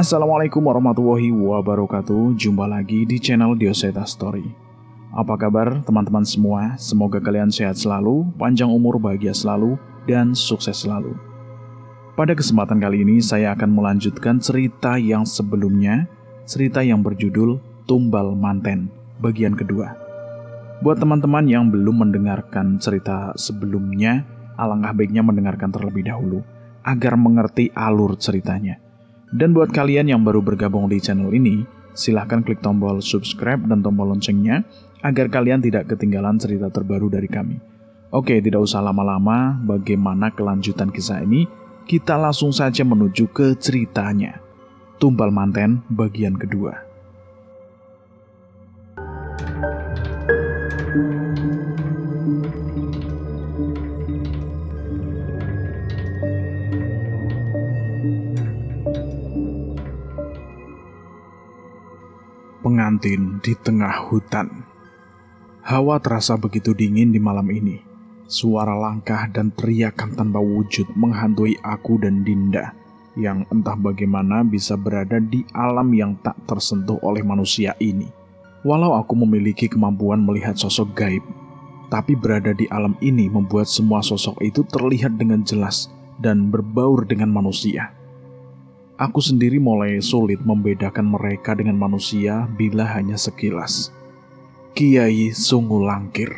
Assalamualaikum warahmatullahi wabarakatuh. Jumpa lagi di channel Dioseta Story. Apa kabar teman-teman semua? Semoga kalian sehat selalu, panjang umur, bahagia selalu, dan sukses selalu. Pada kesempatan kali ini saya akan melanjutkan cerita yang sebelumnya, cerita yang berjudul Tumbal Manten, bagian kedua. Buat teman-teman yang belum mendengarkan cerita sebelumnya, alangkah baiknya mendengarkan terlebih dahulu, agar mengerti alur ceritanya. Dan buat kalian yang baru bergabung di channel ini, silahkan klik tombol subscribe dan tombol loncengnya agar kalian tidak ketinggalan cerita terbaru dari kami. Oke, tidak usah lama-lama, bagaimana kelanjutan kisah ini? Kita langsung saja menuju ke ceritanya. Tumbal Manten bagian kedua. Pengantin di tengah hutan. Hawa terasa begitu dingin di malam ini. Suara langkah dan teriakan tanpa wujud menghantui aku dan Dinda, yang entah bagaimana bisa berada di alam yang tak tersentuh oleh manusia ini. Walau aku memiliki kemampuan melihat sosok gaib, tapi berada di alam ini membuat semua sosok itu terlihat dengan jelas dan berbaur dengan manusia. Aku sendiri mulai sulit membedakan mereka dengan manusia bila hanya sekilas. Kiai sungguh langkir.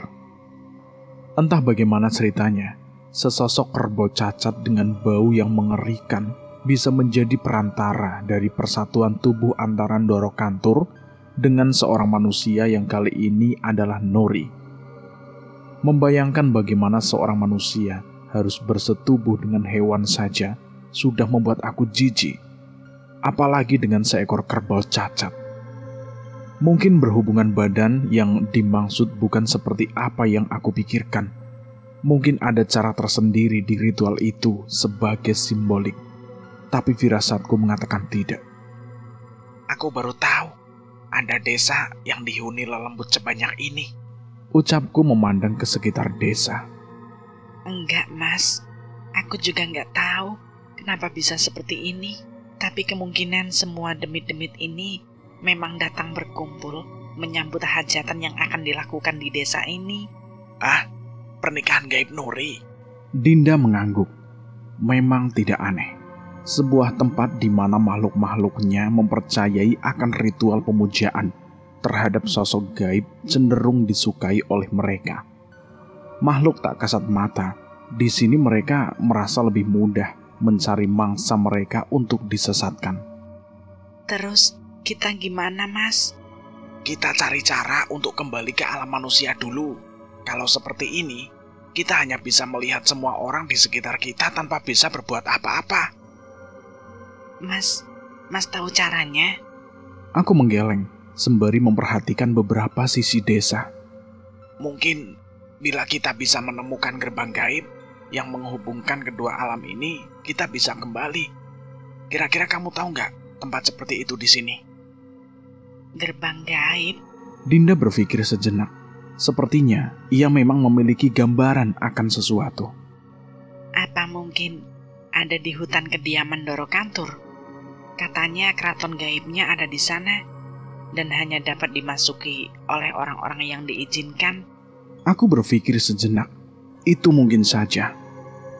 Entah bagaimana ceritanya, sesosok kerbau cacat dengan bau yang mengerikan bisa menjadi perantara dari persatuan tubuh antara Ndoro Kantur dengan seorang manusia yang kali ini adalah Nuri. Membayangkan bagaimana seorang manusia harus bersetubuh dengan hewan saja sudah membuat aku jijik. Apalagi dengan seekor kerbau cacat. Mungkin berhubungan badan yang dimaksud bukan seperti apa yang aku pikirkan. Mungkin ada cara tersendiri di ritual itu sebagai simbolik. Tapi firasatku mengatakan tidak. Aku baru tahu ada desa yang dihuni lelembut sebanyak ini. Ucapku memandang ke sekitar desa. Enggak, Mas. Aku juga enggak tahu kenapa bisa seperti ini. Tapi kemungkinan semua demit-demit ini memang datang berkumpul menyambut hajatan yang akan dilakukan di desa ini. Ah, pernikahan gaib Nuri. Dinda mengangguk. Memang tidak aneh. Sebuah tempat di mana makhluk-makhluknya mempercayai akan ritual pemujaan terhadap sosok gaib cenderung disukai oleh mereka. Makhluk tak kasat mata, di sini mereka merasa lebih mudah mencari mangsa mereka untuk disesatkan. Terus kita gimana, Mas? Kita cari cara untuk kembali ke alam manusia dulu. Kalau seperti ini, kita hanya bisa melihat semua orang di sekitar kita tanpa bisa berbuat apa-apa. Mas tahu caranya? Aku menggeleng sembari memperhatikan beberapa sisi desa. Mungkin bila kita bisa menemukan gerbang gaib yang menghubungkan kedua alam ini, kita bisa kembali. Kira-kira kamu tahu nggak tempat seperti itu di sini? Gerbang gaib? Dinda berpikir sejenak. Sepertinya ia memang memiliki gambaran akan sesuatu. Apa mungkin ada di hutan kediaman Ndoro Kantur? Katanya keraton gaibnya ada di sana dan hanya dapat dimasuki oleh orang-orang yang diizinkan. Aku berpikir sejenak. Itu mungkin saja.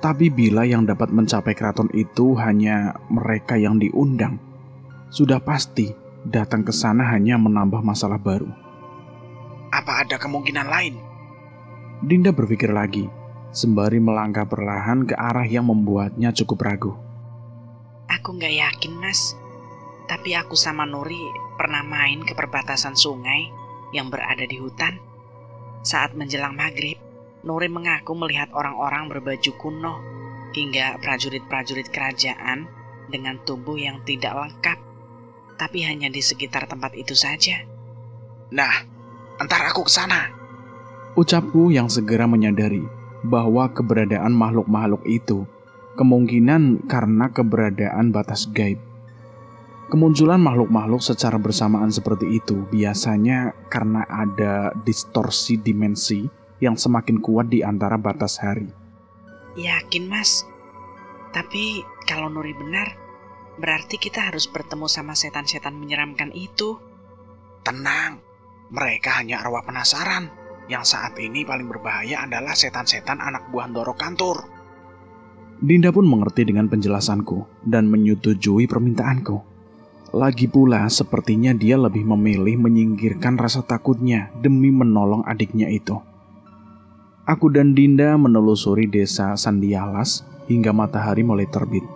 Tapi bila yang dapat mencapai keraton itu hanya mereka yang diundang, sudah pasti datang ke sana hanya menambah masalah baru. Apa ada kemungkinan lain? Dinda berpikir lagi, sembari melangkah perlahan ke arah yang membuatnya cukup ragu. Aku nggak yakin, Mas. Tapi aku sama Nuri pernah main ke perbatasan sungai yang berada di hutan. Saat menjelang maghrib, Nuri mengaku melihat orang-orang berbaju kuno hingga prajurit-prajurit kerajaan dengan tubuh yang tidak lengkap, tapi hanya di sekitar tempat itu saja. Nah, antar aku ke sana. Ucapku yang segera menyadari bahwa keberadaan makhluk-makhluk itu kemungkinan karena keberadaan batas gaib. Kemunculan makhluk-makhluk secara bersamaan seperti itu biasanya karena ada distorsi dimensi yang semakin kuat di antara batas hari. Yakin, Mas? Tapi kalau Nuri benar, Berarti kita harus bertemu sama setan-setan menyeramkan itu. Tenang, mereka hanya arwah penasaran. Yang saat ini paling berbahaya adalah setan-setan anak buah Ndoro Kantur. Dinda pun mengerti dengan penjelasanku dan menyetujui permintaanku. Lagi pula sepertinya dia lebih memilih menyingkirkan rasa takutnya demi menolong adiknya itu. Aku dan Dinda menelusuri desa Sandialas hingga matahari mulai terbit.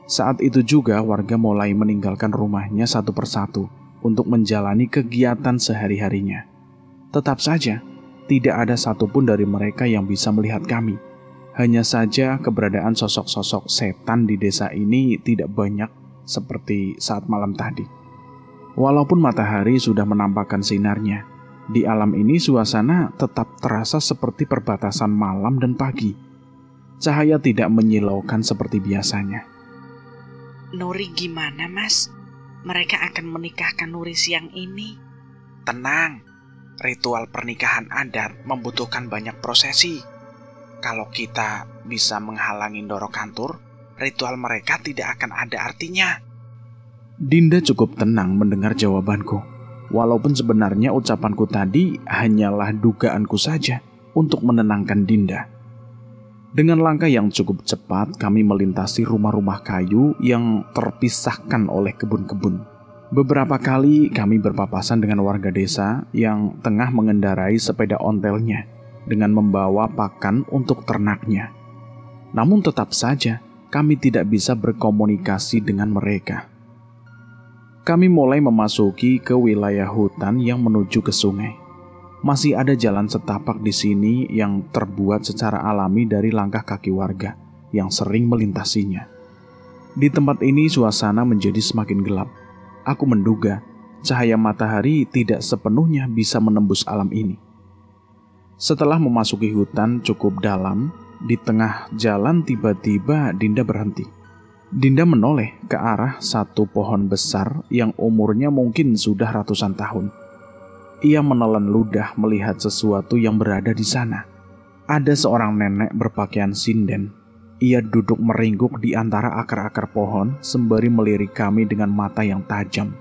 Saat itu juga warga mulai meninggalkan rumahnya satu persatu untuk menjalani kegiatan sehari-harinya. Tetap saja, tidak ada satupun dari mereka yang bisa melihat kami. Hanya saja keberadaan sosok-sosok setan di desa ini tidak banyak seperti saat malam tadi. Walaupun matahari sudah menampakkan sinarnya, di alam ini suasana tetap terasa seperti perbatasan malam dan pagi. Cahaya tidak menyilaukan seperti biasanya. Nuri gimana, Mas? Mereka akan menikahkan Nuri siang ini. Tenang, ritual pernikahan adat membutuhkan banyak prosesi. Kalau kita bisa menghalangi Ndoro Kantur, ritual mereka tidak akan ada artinya. Dinda cukup tenang mendengar jawabanku. Walaupun sebenarnya ucapanku tadi hanyalah dugaanku saja untuk menenangkan Dinda. Dengan langkah yang cukup cepat, kami melintasi rumah-rumah kayu yang terpisahkan oleh kebun-kebun. Beberapa kali kami berpapasan dengan warga desa yang tengah mengendarai sepeda ontelnya dengan membawa pakan untuk ternaknya. Namun tetap saja kami tidak bisa berkomunikasi dengan mereka. Kami mulai memasuki ke wilayah hutan yang menuju ke sungai. Masih ada jalan setapak di sini yang terbuat secara alami dari langkah kaki warga yang sering melintasinya. Di tempat ini suasana menjadi semakin gelap. Aku menduga cahaya matahari tidak sepenuhnya bisa menembus alam ini. Setelah memasuki hutan cukup dalam, di tengah jalan tiba-tiba Dinda berhenti. Dinda menoleh ke arah satu pohon besar yang umurnya mungkin sudah ratusan tahun. Ia menelan ludah melihat sesuatu yang berada di sana. Ada seorang nenek berpakaian sinden. Ia duduk meringkuk di antara akar-akar pohon sembari melirik kami dengan mata yang tajam.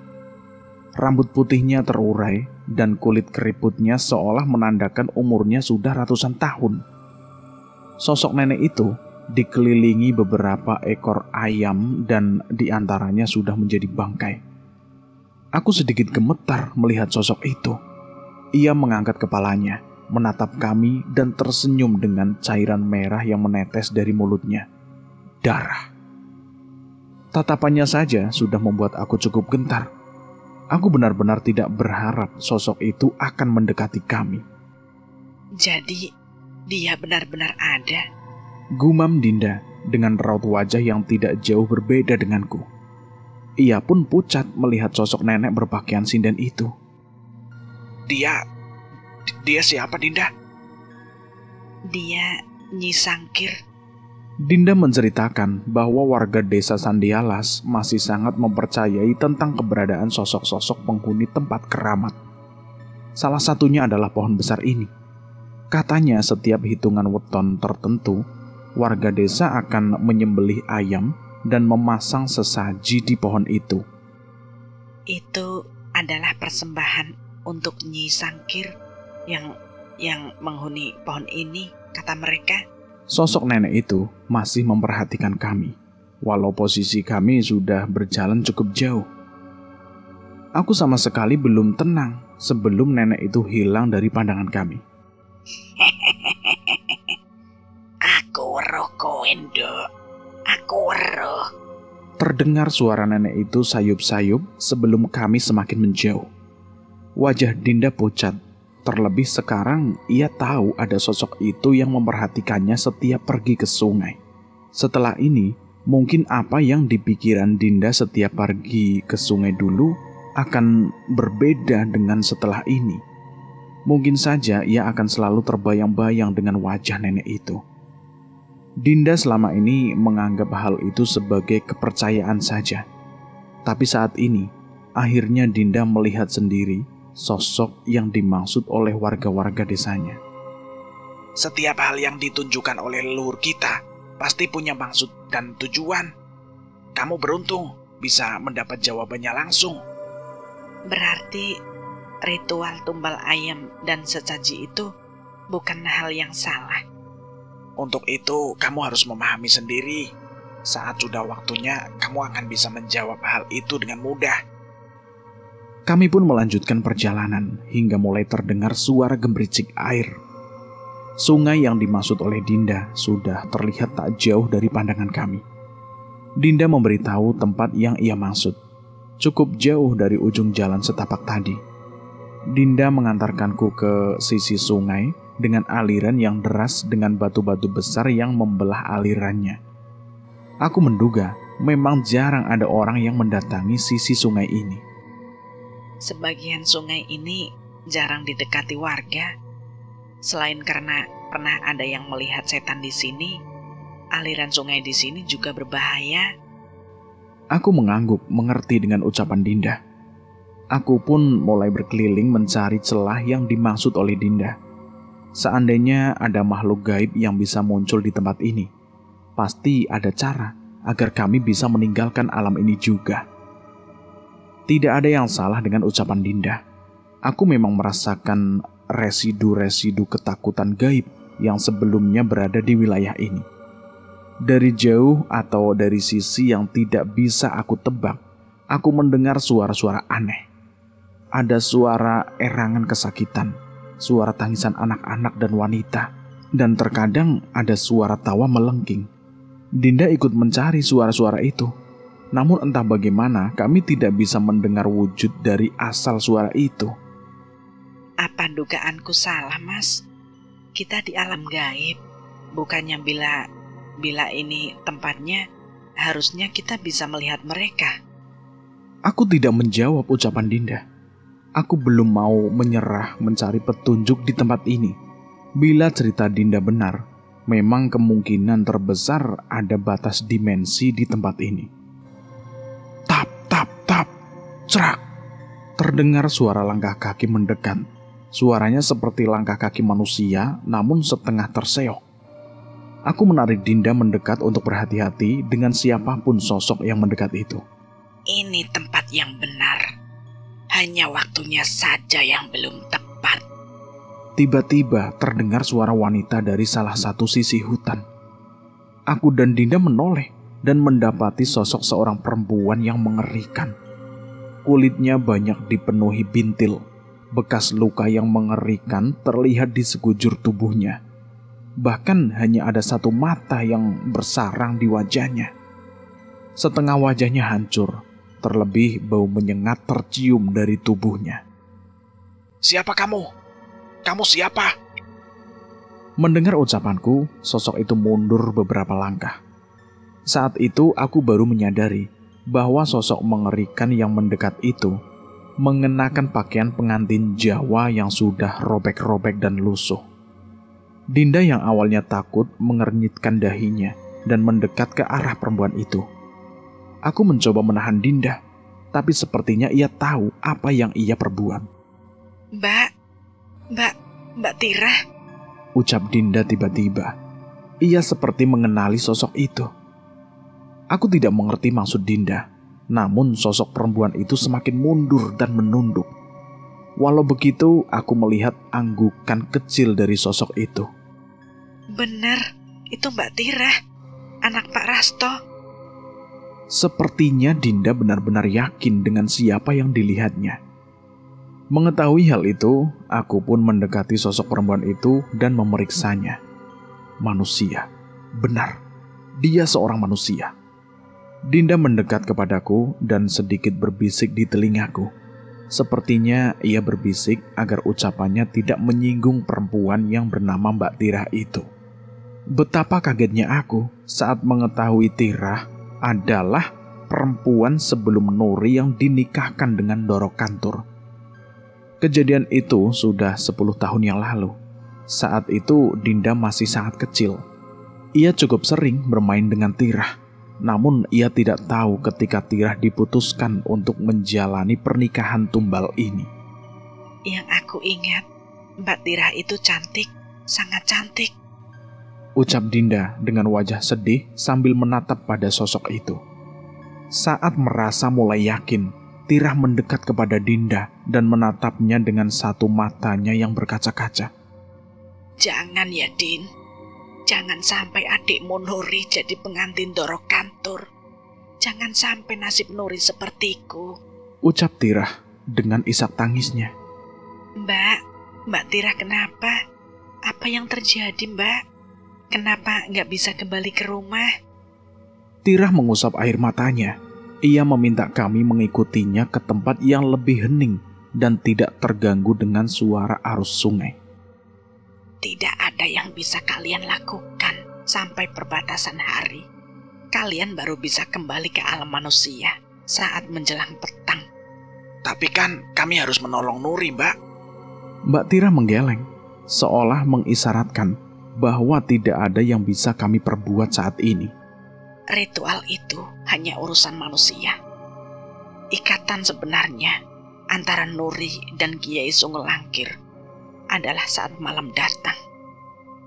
Rambut putihnya terurai dan kulit keriputnya seolah menandakan umurnya sudah ratusan tahun. Sosok nenek itu dikelilingi beberapa ekor ayam dan diantaranya sudah menjadi bangkai. Aku sedikit gemetar melihat sosok itu. Ia mengangkat kepalanya, menatap kami dan tersenyum dengan cairan merah yang menetes dari mulutnya. Darah. Tatapannya saja sudah membuat aku cukup gentar. Aku benar-benar tidak berharap sosok itu akan mendekati kami. Jadi, dia benar-benar ada. Gumam Dinda dengan raut wajah yang tidak jauh berbeda denganku. Ia pun pucat melihat sosok nenek berpakaian sinden itu. Dia siapa, Dinda? Dia Nyi Sangkir. Dinda menceritakan bahwa warga desa Sandialas masih sangat mempercayai tentang keberadaan sosok-sosok penghuni tempat keramat. Salah satunya adalah pohon besar ini. Katanya setiap hitungan weton tertentu, warga desa akan menyembelih ayam dan memasang sesaji di pohon itu. Itu adalah persembahan untuk Nyi Sangkir yang menghuni pohon ini, kata mereka. Sosok nenek itu masih memperhatikan kami, walau posisi kami sudah berjalan cukup jauh. Aku sama sekali belum tenang sebelum nenek itu hilang dari pandangan kami. Aku weruh kowe, Nduk. Aku weruh. Terdengar suara nenek itu sayup-sayup sebelum kami semakin menjauh. Wajah Dinda pucat. Terlebih sekarang ia tahu ada sosok itu yang memperhatikannya setiap pergi ke sungai. Setelah ini, mungkin apa yang dipikiran Dinda setiap pergi ke sungai dulu akan berbeda dengan setelah ini. Mungkin saja ia akan selalu terbayang-bayang dengan wajah nenek itu. Dinda selama ini menganggap hal itu sebagai kepercayaan saja. Tapi saat ini, akhirnya Dinda melihat sendiri sosok yang dimaksud oleh warga-warga desanya. Setiap hal yang ditunjukkan oleh leluhur kita pasti punya maksud dan tujuan. Kamu beruntung bisa mendapat jawabannya langsung. Berarti ritual tumbal ayam dan sesaji itu bukan hal yang salah. Untuk itu, kamu harus memahami sendiri. Saat sudah waktunya, kamu akan bisa menjawab hal itu dengan mudah. Kami pun melanjutkan perjalanan hingga mulai terdengar suara gemericik air. Sungai yang dimaksud oleh Dinda sudah terlihat tak jauh dari pandangan kami. Dinda memberitahu tempat yang ia maksud, cukup jauh dari ujung jalan setapak tadi. Dinda mengantarkanku ke sisi sungai dengan aliran yang deras dengan batu-batu besar yang membelah alirannya. Aku menduga memang jarang ada orang yang mendatangi sisi sungai ini. Sebagian sungai ini jarang didekati warga. Selain karena pernah ada yang melihat setan di sini, aliran sungai di sini juga berbahaya. Aku mengangguk mengerti dengan ucapan Dinda. Aku pun mulai berkeliling mencari celah yang dimaksud oleh Dinda. Seandainya ada makhluk gaib yang bisa muncul di tempat ini, pasti ada cara agar kami bisa meninggalkan alam ini juga. Tidak ada yang salah dengan ucapan Dinda. Aku memang merasakan residu-residu ketakutan gaib yang sebelumnya berada di wilayah ini. Dari jauh atau dari sisi yang tidak bisa aku tebak, aku mendengar suara-suara aneh. Ada suara erangan kesakitan, suara tangisan anak-anak dan wanita, dan terkadang ada suara tawa melengking. Dinda ikut mencari suara-suara itu. Namun entah bagaimana kami tidak bisa mendengar wujud dari asal suara itu. Apa dugaanku salah, Mas? Kita di alam gaib. Bukannya bila ini tempatnya, harusnya kita bisa melihat mereka. Aku tidak menjawab ucapan Dinda. Aku belum mau menyerah mencari petunjuk di tempat ini. Bila cerita Dinda benar, memang kemungkinan terbesar ada batas dimensi di tempat ini. Tap, tap, tap, cerak. Terdengar suara langkah kaki mendekat. Suaranya seperti langkah kaki manusia, namun setengah terseok. Aku menarik Dinda mendekat untuk berhati-hati dengan siapapun sosok yang mendekat itu. Ini tempat yang benar. Hanya waktunya saja yang belum tepat. Tiba-tiba terdengar suara wanita dari salah satu sisi hutan. Aku dan Dinda menoleh dan mendapati sosok seorang perempuan yang mengerikan. Kulitnya banyak dipenuhi bintil. Bekas luka yang mengerikan terlihat di sekujur tubuhnya. Bahkan hanya ada satu mata yang bersarang di wajahnya. Setengah wajahnya hancur, terlebih bau menyengat tercium dari tubuhnya. Siapa kamu? Kamu siapa? Mendengar ucapanku, sosok itu mundur beberapa langkah. Saat itu aku baru menyadari bahwa sosok mengerikan yang mendekat itu mengenakan pakaian pengantin Jawa yang sudah robek-robek dan lusuh. Dinda yang awalnya takut mengernyitkan dahinya dan mendekat ke arah perempuan itu. Aku mencoba menahan Dinda, tapi sepertinya ia tahu apa yang ia perbuat. Mbak Tira, ucap Dinda tiba-tiba. Ia seperti mengenali sosok itu. Aku tidak mengerti maksud Dinda. Namun sosok perempuan itu semakin mundur dan menunduk. Walau begitu, aku melihat anggukan kecil dari sosok itu. Benar, itu Mbak Tira, anak Pak Rasto. Sepertinya Dinda benar-benar yakin dengan siapa yang dilihatnya. Mengetahui hal itu, aku pun mendekati sosok perempuan itu dan memeriksanya. Manusia, benar, dia seorang manusia. Dinda mendekat kepadaku dan sedikit berbisik di telingaku. Sepertinya ia berbisik agar ucapannya tidak menyinggung perempuan yang bernama Mbak Tirah itu. Betapa kagetnya aku saat mengetahui Tirah adalah perempuan sebelum Nuri yang dinikahkan dengan Doro Kantur. Kejadian itu sudah 10 tahun yang lalu. Saat itu Dinda masih sangat kecil. Ia cukup sering bermain dengan Tirah. Namun ia tidak tahu ketika Tirah diputuskan untuk menjalani pernikahan tumbal ini. Yang aku ingat, Mbak Tirah itu cantik, sangat cantik. Ucap Dinda dengan wajah sedih sambil menatap pada sosok itu. Saat merasa mulai yakin, Tirah mendekat kepada Dinda dan menatapnya dengan satu matanya yang berkaca-kaca. Jangan ya, Din. Jangan sampai adikmu Nuri jadi pengantin Doro Kantur. Jangan sampai nasib Nuri sepertiku, ucap Tirah dengan isak tangisnya. Mbak Tirah kenapa? Apa yang terjadi, Mbak? Kenapa nggak bisa kembali ke rumah? Tirah mengusap air matanya. Ia meminta kami mengikutinya ke tempat yang lebih hening dan tidak terganggu dengan suara arus sungai. Tidak ada yang bisa kalian lakukan sampai perbatasan hari. Kalian baru bisa kembali ke alam manusia saat menjelang petang. Tapi kan kami harus menolong Nuri, Mbak. Mbak Tirah menggeleng, seolah mengisyaratkan bahwa tidak ada yang bisa kami perbuat saat ini. Ritual itu hanya urusan manusia. Ikatan sebenarnya antara Nuri dan Kiai Sungelangkir adalah saat malam datang.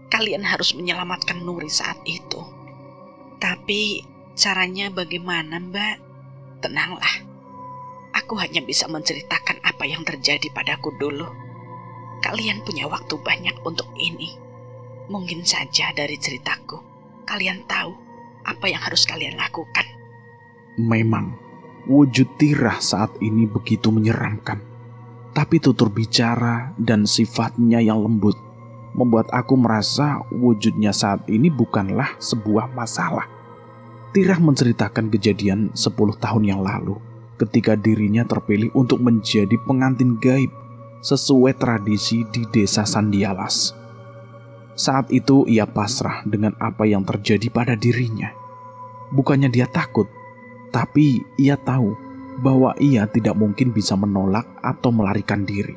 Kalian harus menyelamatkan Nuri saat itu. Tapi caranya bagaimana, Mbak? Tenanglah. Aku hanya bisa menceritakan apa yang terjadi padaku dulu. Kalian punya waktu banyak untuk ini. Mungkin saja dari ceritaku, kalian tahu apa yang harus kalian lakukan. Memang, wujud Tirah saat ini begitu menyeramkan. Tapi tutur bicara dan sifatnya yang lembut membuat aku merasa wujudnya saat ini bukanlah sebuah masalah. Tirah menceritakan kejadian 10 tahun yang lalu ketika dirinya terpilih untuk menjadi pengantin gaib sesuai tradisi di desa Sandialas. Saat itu ia pasrah dengan apa yang terjadi pada dirinya. Bukannya dia takut, tapi ia tahu bahwa ia tidak mungkin bisa menolak atau melarikan diri.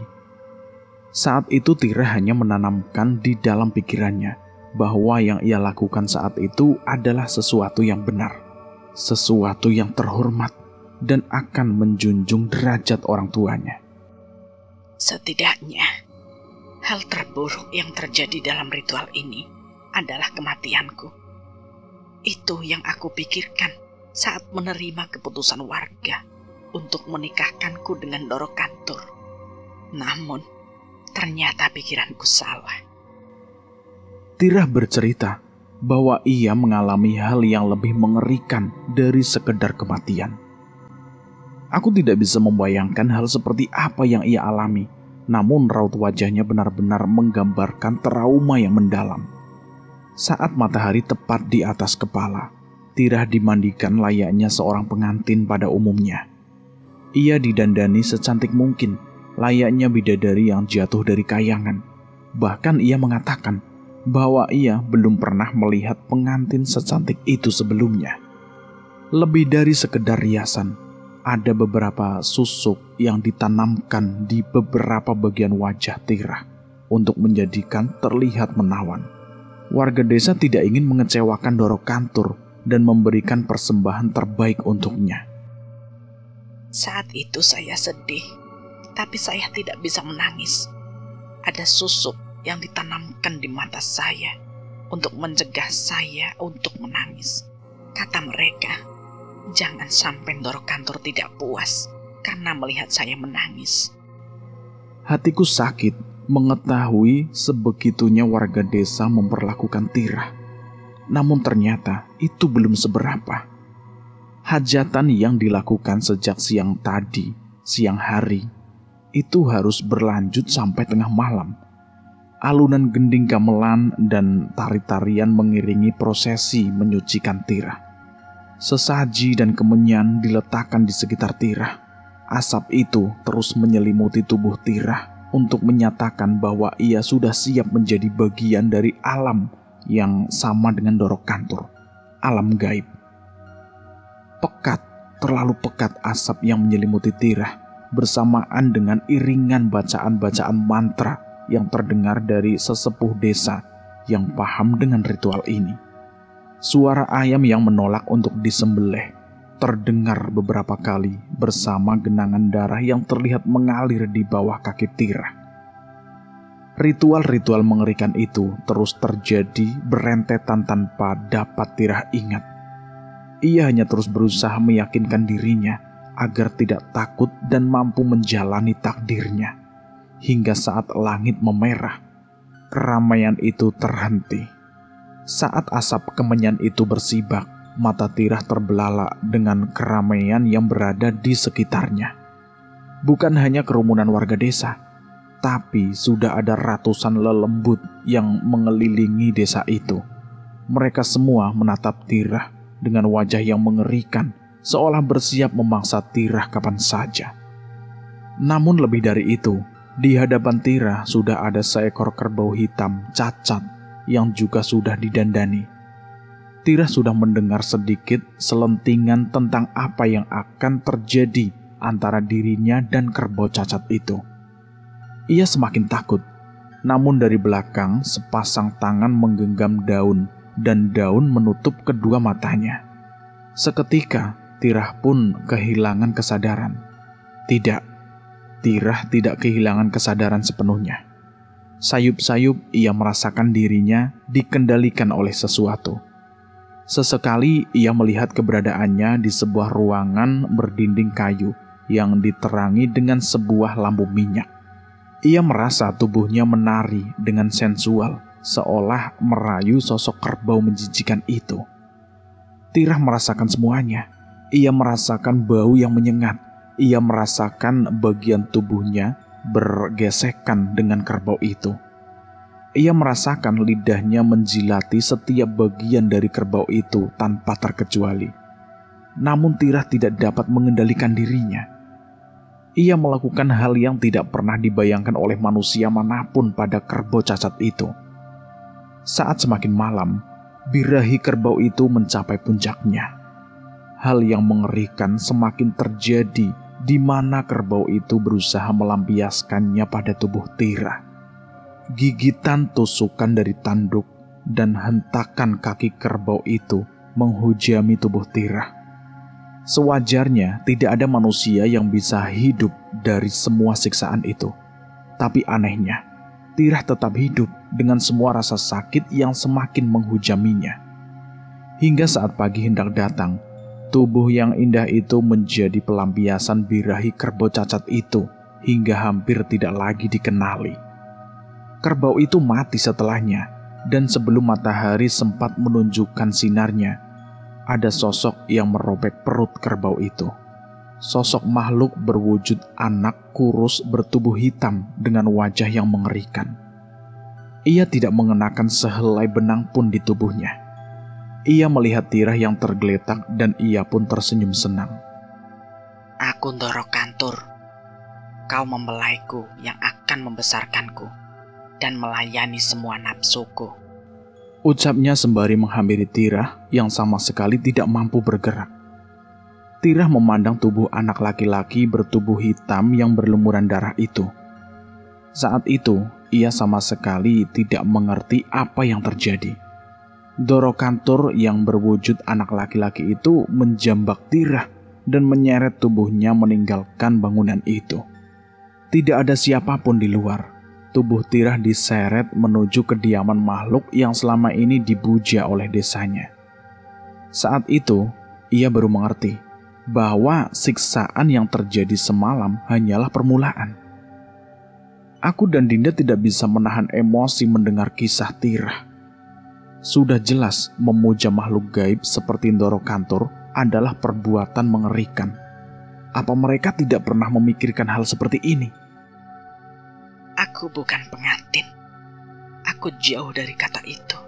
Saat itu Tirah hanya menanamkan di dalam pikirannya bahwa yang ia lakukan saat itu adalah sesuatu yang benar, sesuatu yang terhormat dan akan menjunjung derajat orang tuanya. Setidaknya, hal terburuk yang terjadi dalam ritual ini adalah kematianku. Itu yang aku pikirkan saat menerima keputusan warga untuk menikahkanku dengan Doro Kantur. Namun, ternyata pikiranku salah. Tirah bercerita bahwa ia mengalami hal yang lebih mengerikan dari sekedar kematian. Aku tidak bisa membayangkan hal seperti apa yang ia alami, namun raut wajahnya benar-benar menggambarkan trauma yang mendalam. Saat matahari tepat di atas kepala, Tirah dimandikan layaknya seorang pengantin pada umumnya. Ia didandani secantik mungkin, layaknya bidadari yang jatuh dari kayangan. Bahkan ia mengatakan bahwa ia belum pernah melihat pengantin secantik itu sebelumnya. Lebih dari sekedar riasan, ada beberapa susuk yang ditanamkan di beberapa bagian wajah Tirah untuk menjadikan terlihat menawan. Warga desa tidak ingin mengecewakan Doro Kantur dan memberikan persembahan terbaik untuknya. Saat itu saya sedih, tapi saya tidak bisa menangis. Ada susuk yang ditanamkan di mata saya untuk mencegah saya untuk menangis. Kata mereka, jangan sampai Doro Kantur tidak puas karena melihat saya menangis. Hatiku sakit mengetahui sebegitunya warga desa memperlakukan Tirah. Namun ternyata itu belum seberapa. Hajatan yang dilakukan sejak siang hari, itu harus berlanjut sampai tengah malam. Alunan gending gamelan dan tari-tarian mengiringi prosesi menyucikan Tirah. Sesaji dan kemenyan diletakkan di sekitar Tirah. Asap itu terus menyelimuti tubuh Tirah untuk menyatakan bahwa ia sudah siap menjadi bagian dari alam yang sama dengan Doro Kantur, alam gaib. Pekat, terlalu pekat asap yang menyelimuti Tirah bersamaan dengan iringan bacaan-bacaan mantra yang terdengar dari sesepuh desa yang paham dengan ritual ini. Suara ayam yang menolak untuk disembelih terdengar beberapa kali bersama genangan darah yang terlihat mengalir di bawah kaki Tirah. Ritual-ritual mengerikan itu terus terjadi berentetan tanpa dapat Tirah ingat. Ia hanya terus berusaha meyakinkan dirinya agar tidak takut dan mampu menjalani takdirnya. Hingga saat langit memerah, keramaian itu terhenti. Saat asap kemenyan itu bersibak, mata Tirah terbelalak dengan keramaian yang berada di sekitarnya. Bukan hanya kerumunan warga desa, tapi sudah ada ratusan lelembut yang mengelilingi desa itu. Mereka semua menatap Tirah dengan wajah yang mengerikan, seolah bersiap memangsa Tirah kapan saja. Namun lebih dari itu, di hadapan Tirah sudah ada seekor kerbau hitam cacat yang juga sudah didandani. Tirah sudah mendengar sedikit selentingan tentang apa yang akan terjadi antara dirinya dan kerbau cacat itu. Ia semakin takut, namun dari belakang sepasang tangan menggenggam daun dan daun menutup kedua matanya. Seketika Tirah pun kehilangan kesadaran. Tidak, Tirah tidak kehilangan kesadaran sepenuhnya. Sayup-sayup ia merasakan dirinya dikendalikan oleh sesuatu. Sesekali ia melihat keberadaannya di sebuah ruangan berdinding kayu yang diterangi dengan sebuah lampu minyak. Ia merasa tubuhnya menari dengan sensual, seolah merayu sosok kerbau menjijikan itu. Tirah merasakan semuanya. Ia merasakan bau yang menyengat. Ia merasakan bagian tubuhnya bergesekan dengan kerbau itu. Ia merasakan lidahnya menjilati setiap bagian dari kerbau itu tanpa terkecuali. Namun Tirah tidak dapat mengendalikan dirinya. Ia melakukan hal yang tidak pernah dibayangkan oleh manusia manapun pada kerbau cacat itu. Saat semakin malam, birahi kerbau itu mencapai puncaknya. Hal yang mengerikan semakin terjadi di mana kerbau itu berusaha melampiaskannya pada tubuh Tirah. Gigitan tusukan dari tanduk dan hentakan kaki kerbau itu menghujami tubuh Tirah. Sewajarnya tidak ada manusia yang bisa hidup dari semua siksaan itu. Tapi anehnya, Tirah tetap hidup dengan semua rasa sakit yang semakin menghujaminya. Hingga saat pagi hendak datang, tubuh yang indah itu menjadi pelampiasan birahi kerbau cacat itu hingga hampir tidak lagi dikenali. Kerbau itu mati setelahnya, dan sebelum matahari sempat menunjukkan sinarnya, ada sosok yang merobek perut kerbau itu. Sosok makhluk berwujud anak kurus bertubuh hitam dengan wajah yang mengerikan. Ia tidak mengenakan sehelai benang pun di tubuhnya. Ia melihat Tirah yang tergeletak dan ia pun tersenyum senang. Aku Ndoro Kantur. Kau membelaiku yang akan membesarkanku dan melayani semua nafsuku. Ucapnya sembari menghampiri Tirah yang sama sekali tidak mampu bergerak. Tirah memandang tubuh anak laki-laki bertubuh hitam yang berlumuran darah itu. Saat itu, ia sama sekali tidak mengerti apa yang terjadi. Ndoro Kantur yang berwujud anak laki-laki itu menjambak Tirah dan menyeret tubuhnya meninggalkan bangunan itu. Tidak ada siapapun di luar. Tubuh Tirah diseret menuju kediaman makhluk yang selama ini dipuja oleh desanya. Saat itu, ia baru mengerti bahwa siksaan yang terjadi semalam hanyalah permulaan. Aku dan Dinda tidak bisa menahan emosi mendengar kisah Tirah. Sudah jelas memuja makhluk gaib seperti Ndoro Kantur adalah perbuatan mengerikan. Apa mereka tidak pernah memikirkan hal seperti ini? Aku bukan pengantin. Aku jauh dari kata itu.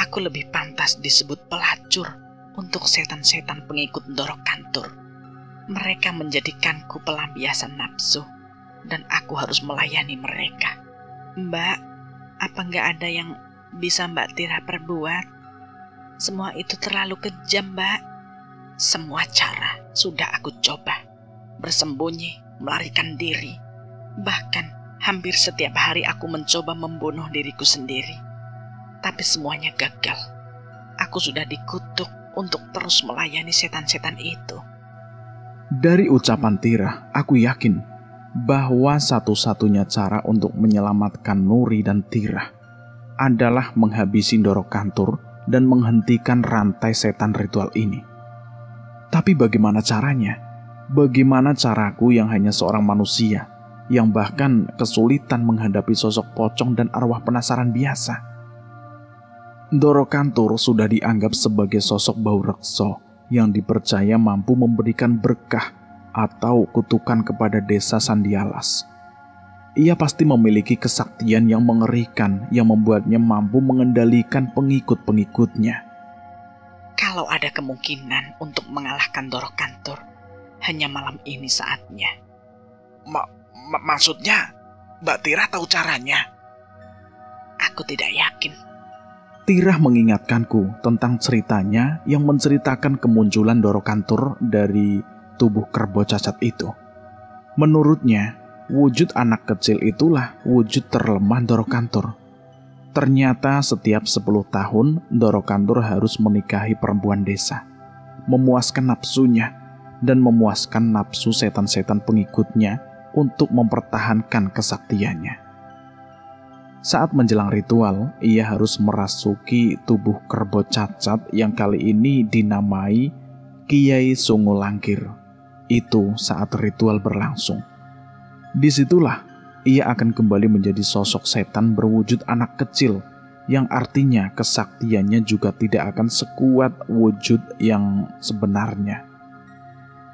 Aku lebih pantas disebut pelacur untuk setan-setan pengikut Ndoro Kantur. Mereka menjadikanku pelampiasan nafsu dan aku harus melayani mereka. Mbak, apa nggak ada yang bisa Mbak Tirah perbuat? Semua itu terlalu kejam, Mbak. Semua cara sudah aku coba. Bersembunyi, melarikan diri. Bahkan hampir setiap hari aku mencoba membunuh diriku sendiri. Tapi semuanya gagal. Aku sudah dikutuk untuk terus melayani setan-setan itu. Dari ucapan Tirah, aku yakin bahwa satu-satunya cara untuk menyelamatkan Nuri dan Tirah adalah menghabisi Ndoro Kantur dan menghentikan rantai setan ritual ini. Tapi bagaimana caranya? Bagaimana caraku yang hanya seorang manusia, yang bahkan kesulitan menghadapi sosok pocong dan arwah penasaran biasa? Ndoro Kantur sudah dianggap sebagai sosok bau rekso yang dipercaya mampu memberikan berkah atau kutukan kepada desa Sandialas. Ia pasti memiliki kesaktian yang mengerikan yang membuatnya mampu mengendalikan pengikut-pengikutnya. Kalau ada kemungkinan untuk mengalahkan Ndoro Kantur, hanya malam ini saatnya. Maksudnya, Mbak Tira tahu caranya? Aku tidak yakin. Tirah mengingatkanku tentang ceritanya yang menceritakan kemunculan Ndoro Kantur dari tubuh kerbau cacat itu. Menurutnya, wujud anak kecil itulah wujud terlemah Ndoro Kantur. Ternyata setiap 10 tahun Ndoro Kantur harus menikahi perempuan desa, memuaskan nafsunya dan memuaskan nafsu setan-setan pengikutnya untuk mempertahankan kesaktiannya. Saat menjelang ritual, ia harus merasuki tubuh kerbau cacat yang kali ini dinamai Kiai Sungu Langkir. Itu saat ritual berlangsung. Disitulah ia akan kembali menjadi sosok setan berwujud anak kecil, yang artinya kesaktiannya juga tidak akan sekuat wujud yang sebenarnya.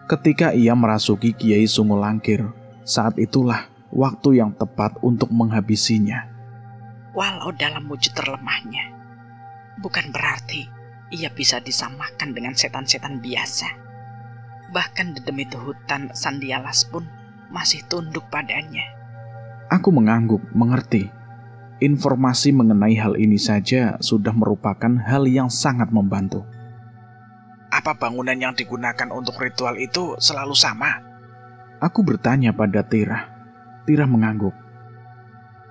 Ketika ia merasuki Kiai Sungu Langkir, saat itulah waktu yang tepat untuk menghabisinya. Walau dalam wujud terlemahnya, bukan berarti ia bisa disamakan dengan setan-setan biasa. Bahkan di demit hutan Sandialas pun masih tunduk padanya. Aku mengangguk, mengerti. Informasi mengenai hal ini saja sudah merupakan hal yang sangat membantu. Apa bangunan yang digunakan untuk ritual itu selalu sama? Aku bertanya pada Tirah. Tirah mengangguk.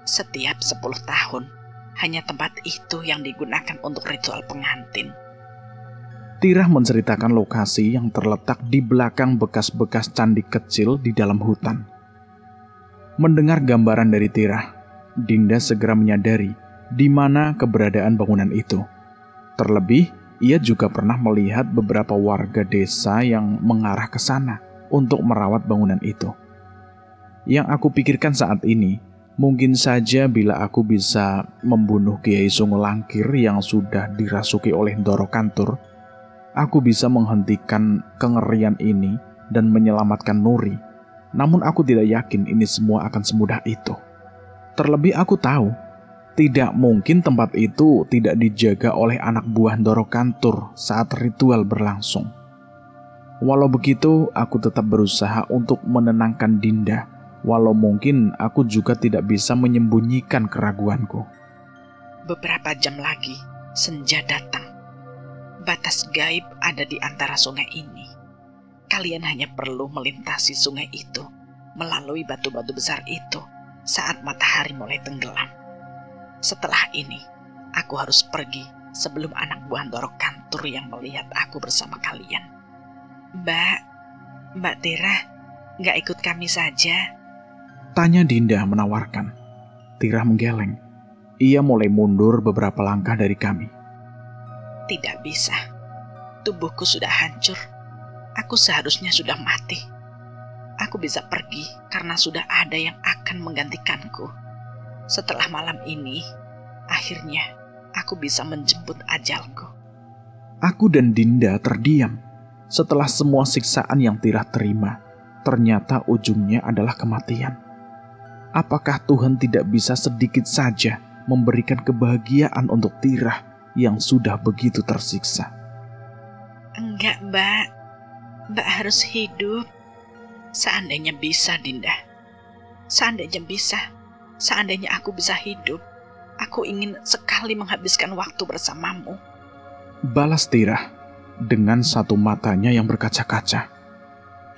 Setiap 10 tahun, hanya tempat itu yang digunakan untuk ritual pengantin. Tirah menceritakan lokasi yang terletak di belakang bekas-bekas candi kecil di dalam hutan. Mendengar gambaran dari Tirah, Dinda segera menyadari di mana keberadaan bangunan itu. Terlebih, ia juga pernah melihat beberapa warga desa yang mengarah ke sana untuk merawat bangunan itu. Yang aku pikirkan saat ini, mungkin saja bila aku bisa membunuh Kiai Sungu Langkir yang sudah dirasuki oleh Ndoro Kantur, aku bisa menghentikan kengerian ini dan menyelamatkan Nuri. Namun aku tidak yakin ini semua akan semudah itu. Terlebih aku tahu, tidak mungkin tempat itu tidak dijaga oleh anak buah Ndoro Kantur saat ritual berlangsung. Walau begitu, aku tetap berusaha untuk menenangkan Dinda, walau mungkin aku juga tidak bisa menyembunyikan keraguanku. Beberapa jam lagi, senja datang. Batas gaib ada di antara sungai ini. Kalian hanya perlu melintasi sungai itu, melalui batu-batu besar itu, saat matahari mulai tenggelam. Setelah ini, aku harus pergi sebelum anak buah Ndoro Kantur yang melihat aku bersama kalian. Mbak Tira, nggak ikut kami saja? Tanya Dinda menawarkan. Tirah menggeleng. Ia mulai mundur beberapa langkah dari kami. Tidak bisa. Tubuhku sudah hancur. Aku seharusnya sudah mati. Aku bisa pergi karena sudah ada yang akan menggantikanku. Setelah malam ini, akhirnya aku bisa menjemput ajalku. Aku dan Dinda terdiam. Setelah semua siksaan yang Tirah terima, ternyata ujungnya adalah kematian. Apakah Tuhan tidak bisa sedikit saja memberikan kebahagiaan untuk Tirah yang sudah begitu tersiksa? Enggak, Mbak. Mbak harus hidup. Seandainya bisa, Dinda. Seandainya bisa. Seandainya aku bisa hidup. Aku ingin sekali menghabiskan waktu bersamamu. Balas Tirah dengan satu matanya yang berkaca-kaca.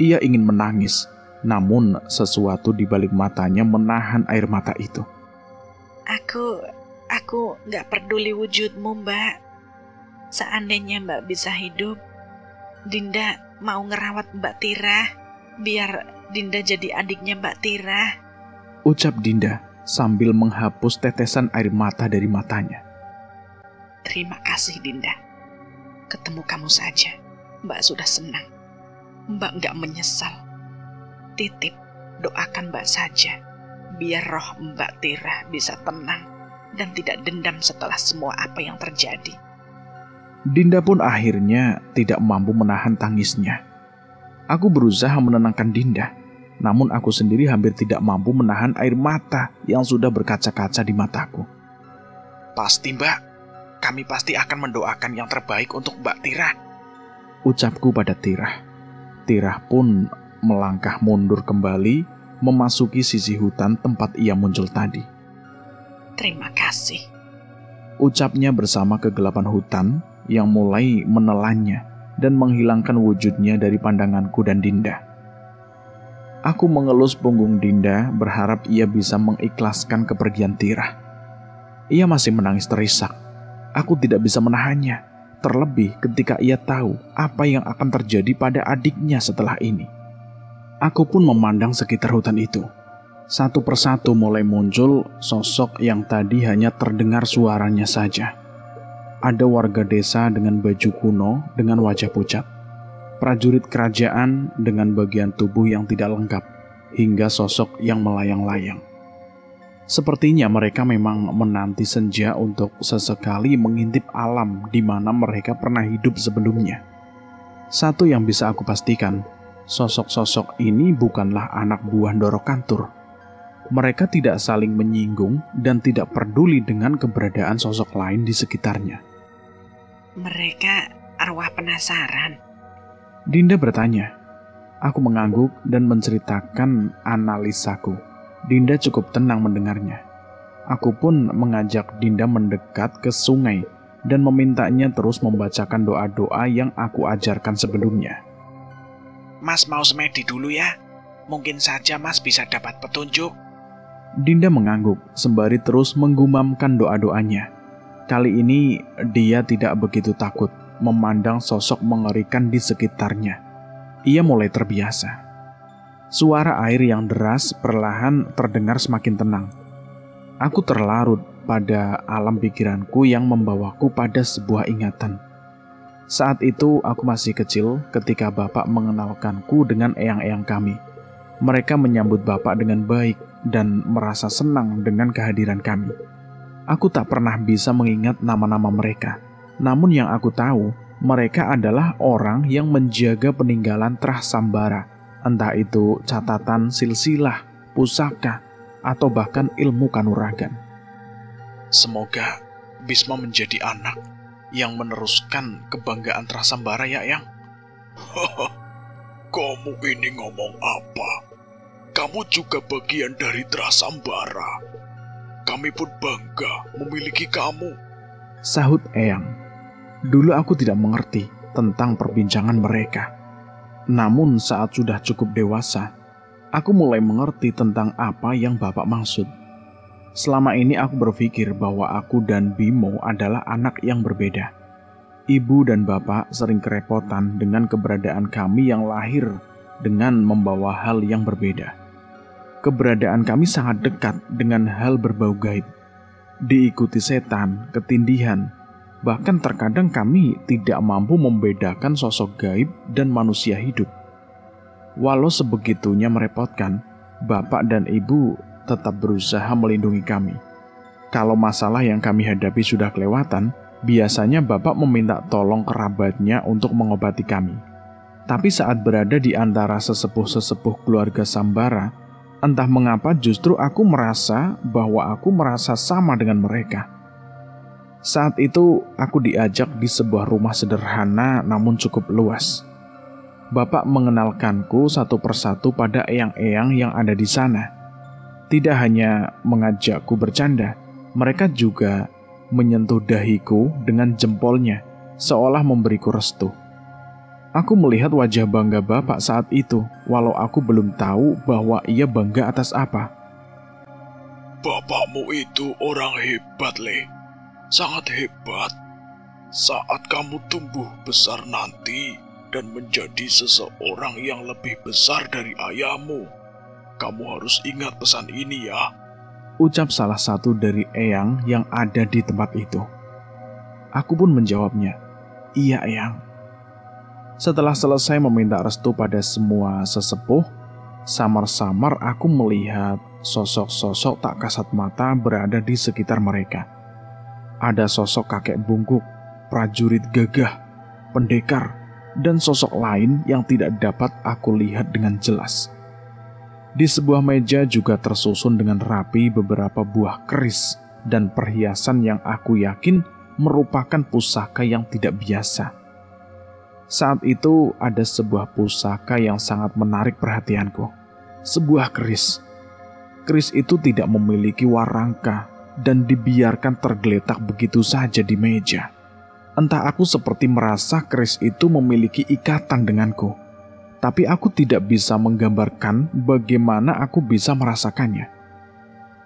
Ia ingin menangis, namun sesuatu di balik matanya menahan air mata itu. Aku gak peduli wujudmu, Mbak. Seandainya Mbak bisa hidup, Dinda mau ngerawat Mbak Tira, biar Dinda jadi adiknya Mbak Tira. Ucap Dinda sambil menghapus tetesan air mata dari matanya. Terima kasih, Dinda. Ketemu kamu saja, Mbak sudah senang. Mbak nggak menyesal. Titip, doakan Mbak saja, biar roh Mbak Tira bisa tenang dan tidak dendam setelah semua apa yang terjadi. Dinda pun akhirnya tidak mampu menahan tangisnya. Aku berusaha menenangkan Dinda, namun aku sendiri hampir tidak mampu menahan air mata yang sudah berkaca-kaca di mataku. Pasti, Mbak. Kami pasti akan mendoakan yang terbaik untuk Mbak Tira, ucapku pada Tirah. Tirah pun melangkah mundur kembali, memasuki sisi hutan tempat ia muncul tadi. Terima kasih, ucapnya bersama kegelapan hutan yang mulai menelannya dan menghilangkan wujudnya dari pandanganku dan Dinda. Aku mengelus punggung Dinda, berharap ia bisa mengikhlaskan kepergian Tirah. Ia masih menangis terisak. Aku tidak bisa menahannya, terlebih ketika ia tahu apa yang akan terjadi pada adiknya setelah ini. Aku pun memandang sekitar hutan itu. Satu persatu mulai muncul sosok yang tadi hanya terdengar suaranya saja. Ada warga desa dengan baju kuno dengan wajah pucat, prajurit kerajaan dengan bagian tubuh yang tidak lengkap, hingga sosok yang melayang-layang. Sepertinya mereka memang menanti senja untuk sesekali mengintip alam di mana mereka pernah hidup sebelumnya. Satu yang bisa aku pastikan, sosok-sosok ini bukanlah anak buah Ndoro Kantur. Mereka tidak saling menyinggung dan tidak peduli dengan keberadaan sosok lain di sekitarnya. Mereka arwah penasaran. Dinda bertanya. Aku mengangguk dan menceritakan analisaku. Dinda cukup tenang mendengarnya. Aku pun mengajak Dinda mendekat ke sungai dan memintanya terus membacakan doa-doa yang aku ajarkan sebelumnya. Mas mau semedi dulu ya. Mungkin saja Mas bisa dapat petunjuk. Dinda mengangguk sembari terus menggumamkan doa-doanya. Kali ini dia tidak begitu takut memandang sosok mengerikan di sekitarnya. Ia mulai terbiasa. Suara air yang deras perlahan terdengar semakin tenang. Aku terlarut pada alam pikiranku yang membawaku pada sebuah ingatan. Saat itu aku masih kecil ketika Bapak mengenalkanku dengan eyang-eyang kami. Mereka menyambut Bapak dengan baik dan merasa senang dengan kehadiran kami. Aku tak pernah bisa mengingat nama-nama mereka. Namun yang aku tahu, mereka adalah orang yang menjaga peninggalan Trah Sambara. Entah itu catatan silsilah, pusaka, atau bahkan ilmu kanuragan. Semoga Bisma menjadi anak yang meneruskan kebanggaan Trah Sambara ya, Yang. Kamu ini ngomong apa? Kamu juga bagian dari Trah Sambara. Kami pun bangga memiliki kamu, sahut Eyang. Dulu aku tidak mengerti tentang perbincangan mereka. Namun saat sudah cukup dewasa, aku mulai mengerti tentang apa yang Bapak maksud. Selama ini aku berpikir bahwa aku dan Bimo adalah anak yang berbeda. Ibu dan Bapak sering kerepotan dengan keberadaan kami yang lahir dengan membawa hal yang berbeda. Keberadaan kami sangat dekat dengan hal berbau gaib. Diikuti setan, ketindihan, bahkan terkadang kami tidak mampu membedakan sosok gaib dan manusia hidup. Walau sebegitunya merepotkan, Bapak dan Ibu tetap berusaha melindungi kami. Kalau masalah yang kami hadapi sudah kelewatan, biasanya Bapak meminta tolong kerabatnya untuk mengobati kami. Tapi saat berada di antara sesepuh-sesepuh keluarga Sambara, entah mengapa justru aku merasa bahwa aku merasa sama dengan mereka. Saat itu aku diajak di sebuah rumah sederhana namun cukup luas. Bapak mengenalkanku satu persatu pada eyang-eyang yang ada di sana. Tidak hanya mengajakku bercanda, mereka juga menyentuh dahiku dengan jempolnya, seolah memberiku restu. Aku melihat wajah bangga Bapak saat itu, walau aku belum tahu bahwa ia bangga atas apa. Bapakmu itu orang hebat, Le. Sangat hebat. Saat kamu tumbuh besar nanti dan menjadi seseorang yang lebih besar dari ayahmu, kamu harus ingat pesan ini ya, ucap salah satu dari eyang yang ada di tempat itu. Aku pun menjawabnya, "Iya, Eyang." Setelah selesai meminta restu pada semua sesepuh, samar-samar aku melihat sosok-sosok tak kasat mata berada di sekitar mereka. Ada sosok kakek bungkuk, prajurit gagah, pendekar, dan sosok lain yang tidak dapat aku lihat dengan jelas. Di sebuah meja juga tersusun dengan rapi beberapa buah keris dan perhiasan yang aku yakin merupakan pusaka yang tidak biasa. Saat itu ada sebuah pusaka yang sangat menarik perhatianku. Sebuah keris. Keris itu tidak memiliki warangka dan dibiarkan tergeletak begitu saja di meja. Entah aku seperti merasa keris itu memiliki ikatan denganku. Tapi aku tidak bisa menggambarkan bagaimana aku bisa merasakannya.